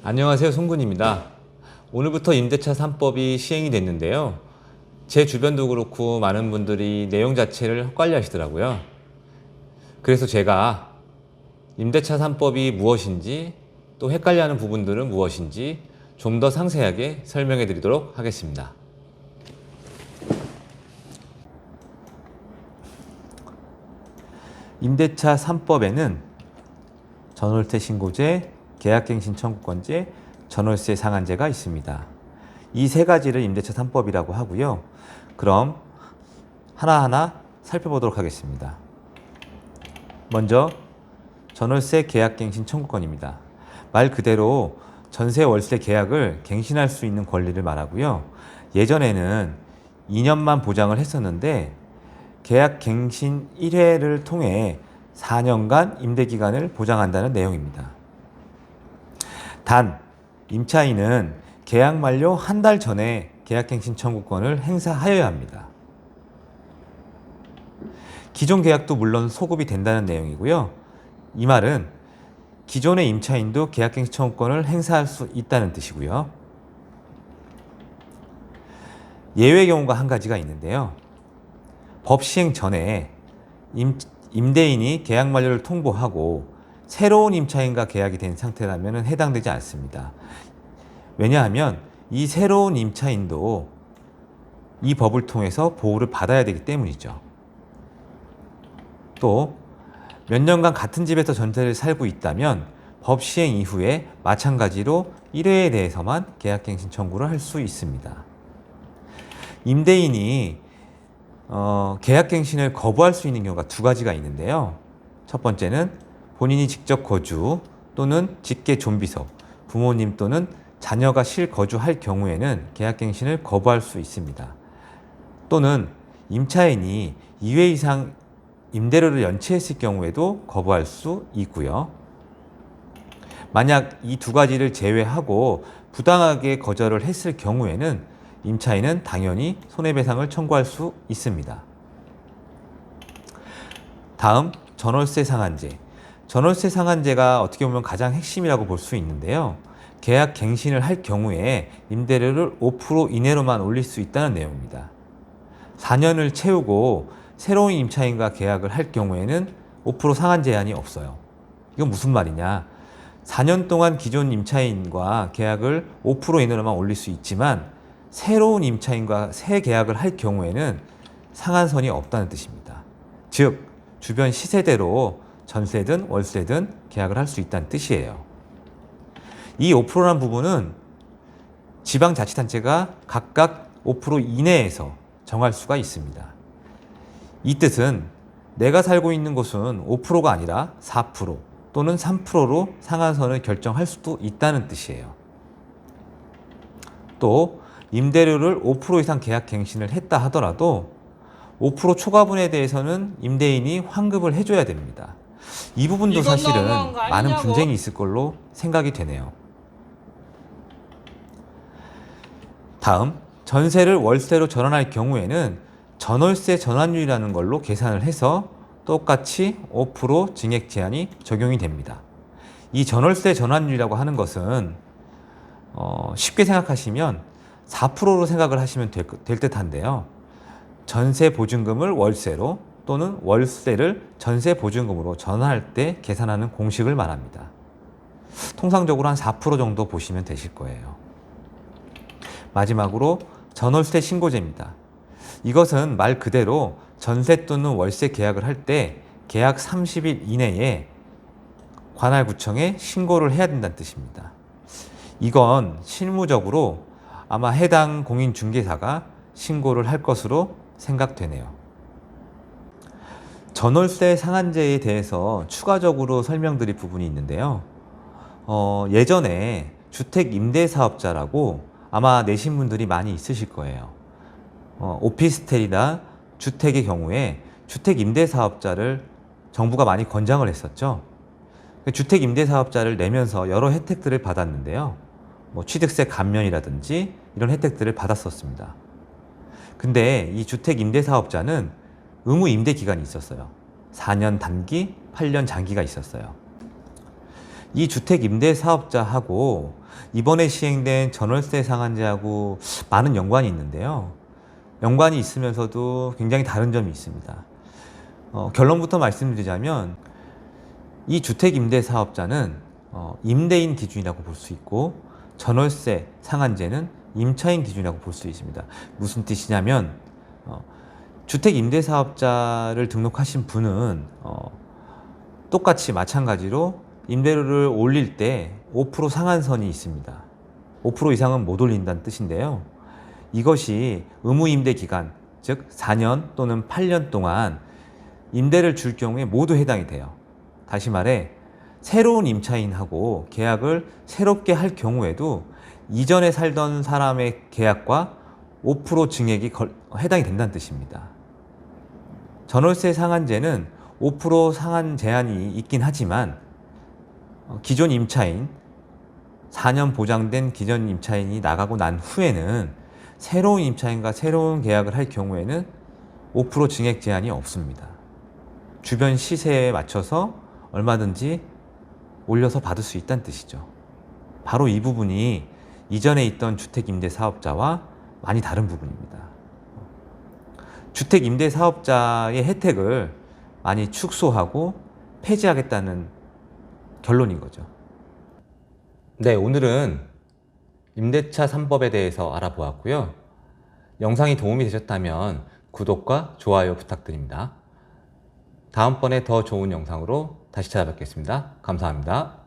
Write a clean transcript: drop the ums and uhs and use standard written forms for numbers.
안녕하세요, 송군입니다. 오늘부터 임대차 3법이 시행이 됐는데요. 제 주변도 그렇고 많은 분들이 내용 자체를 헛갈려 하시더라고요. 그래서 제가 임대차 3법이 무엇인지, 또 헷갈려하는 부분들은 무엇인지 좀 더 상세하게 설명해 드리도록 하겠습니다. 임대차 3법에는 전월세 신고제, 계약갱신 청구권제, 전월세 상한제가 있습니다. 이 세 가지를 임대차 3법이라고 하고요. 그럼 하나하나 살펴보도록 하겠습니다. 먼저 전월세 계약갱신 청구권입니다. 말 그대로 전세 월세 계약을 갱신할 수 있는 권리를 말하고요. 예전에는 2년만 보장을 했었는데 계약 갱신 1회를 통해 4년간 임대기간을 보장한다는 내용입니다. 단, 임차인은 계약 만료 한 달 전에 계약갱신 청구권을 행사하여야 합니다. 기존 계약도 물론 소급이 된다는 내용이고요. 이 말은 기존의 임차인도 계약갱신 청구권을 행사할 수 있다는 뜻이고요. 예외 경우가 한 가지가 있는데요. 법 시행 전에 임대인이 계약 만료를 통보하고 새로운 임차인과 계약이 된 상태라면 해당되지 않습니다. 왜냐하면 이 새로운 임차인도 이 법을 통해서 보호를 받아야 되기 때문이죠. 또 몇 년간 같은 집에서 전세를 살고 있다면 법 시행 이후에 마찬가지로 1회에 대해서만 계약갱신 청구를 할 수 있습니다. 임대인이 계약갱신을 거부할 수 있는 경우가 두 가지가 있는데요. 첫 번째는 본인이 직접 거주 또는 직계 좀비속, 부모님 또는 자녀가 실거주할 경우에는 계약갱신을 거부할 수 있습니다. 또는 임차인이 2회 이상 임대료를 연체했을 경우에도 거부할 수 있고요. 만약 이 두 가지를 제외하고 부당하게 거절을 했을 경우에는 임차인은 당연히 손해배상을 청구할 수 있습니다. 다음, 전월세 상한제. 전월세 상한제가 어떻게 보면 가장 핵심이라고 볼 수 있는데요. 계약 갱신을 할 경우에 임대료를 5% 이내로만 올릴 수 있다는 내용입니다. 4년을 채우고 새로운 임차인과 계약을 할 경우에는 5% 상한 제한이 없어요. 이건 무슨 말이냐? 4년 동안 기존 임차인과 계약을 5% 이내로만 올릴 수 있지만 새로운 임차인과 새 계약을 할 경우에는 상한선이 없다는 뜻입니다. 즉, 주변 시세대로 전세든 월세든 계약을 할 수 있다는 뜻이에요. 이 5%라는 부분은 지방자치단체가 각각 5% 이내에서 정할 수가 있습니다. 이 뜻은 내가 살고 있는 곳은 5%가 아니라 4% 또는 3%로 상한선을 결정할 수도 있다는 뜻이에요. 또 임대료를 5% 이상 계약 갱신을 했다 하더라도 5% 초과분에 대해서는 임대인이 환급을 해줘야 됩니다. 이 부분도 사실은 많은 분쟁이 있을 걸로 생각이 되네요. 다음, 전세를 월세로 전환할 경우에는 전월세 전환율이라는 걸로 계산을 해서 똑같이 5% 증액 제한이 적용이 됩니다. 이 전월세 전환율이라고 하는 것은 쉽게 생각하시면 4%로 생각을 하시면 될 듯한데요. 전세 보증금을 월세로 또는 월세를 전세 보증금으로 전환할 때 계산하는 공식을 말합니다. 통상적으로 한 4% 정도 보시면 되실 거예요. 마지막으로 전월세 신고제입니다. 이것은 말 그대로 전세 또는 월세 계약을 할 때 계약 30일 이내에 관할구청에 신고를 해야 된다는 뜻입니다. 이건 실무적으로 아마 해당 공인중개사가 신고를 할 것으로 생각되네요. 전월세 상한제에 대해서 추가적으로 설명드릴 부분이 있는데요. 예전에 주택임대사업자라고 아마 내신 분들이 많이 있으실 거예요. 오피스텔이나 주택의 경우에 주택임대사업자를 정부가 많이 권장을 했었죠. 주택임대사업자를 내면서 여러 혜택들을 받았는데요. 취득세 감면이라든지 이런 혜택들을 받았었습니다. 근데 이 주택임대사업자는 의무 임대 기간이 있었어요. 4년 단기, 8년 장기가 있었어요. 이 주택 임대 사업자하고 이번에 시행된 전월세 상한제하고 많은 연관이 있는데요. 연관이 있으면서도 굉장히 다른 점이 있습니다. 결론부터 말씀드리자면 이 주택 임대 사업자는 임대인 기준이라고 볼 수 있고 전월세 상한제는 임차인 기준이라고 볼 수 있습니다. 무슨 뜻이냐면 주택 임대 사업자를 등록하신 분은 똑같이 마찬가지로 임대료를 올릴 때 5% 상한선이 있습니다. 5% 이상은 못 올린다는 뜻인데요. 이것이 의무 임대 기간, 즉 4년 또는 8년 동안 임대를 줄 경우에 모두 해당이 돼요. 다시 말해 새로운 임차인하고 계약을 새롭게 할 경우에도 이전에 살던 사람의 계약과 5% 증액이 해당이 된다는 뜻입니다. 전월세 상한제는 5% 상한 제한이 있긴 하지만 기존 임차인, 4년 보장된 기존 임차인이 나가고 난 후에는 새로운 임차인과 새로운 계약을 할 경우에는 5% 증액 제한이 없습니다. 주변 시세에 맞춰서 얼마든지 올려서 받을 수 있다는 뜻이죠. 바로 이 부분이 이전에 있던 주택 임대 사업자와 많이 다른 부분입니다. 주택 임대 사업자의 혜택을 많이 축소하고 폐지하겠다는 결론인 거죠. 네, 오늘은 임대차 3법에 대해서 알아보았고요. 영상이 도움이 되셨다면 구독과 좋아요 부탁드립니다. 다음번에 더 좋은 영상으로 다시 찾아뵙겠습니다. 감사합니다.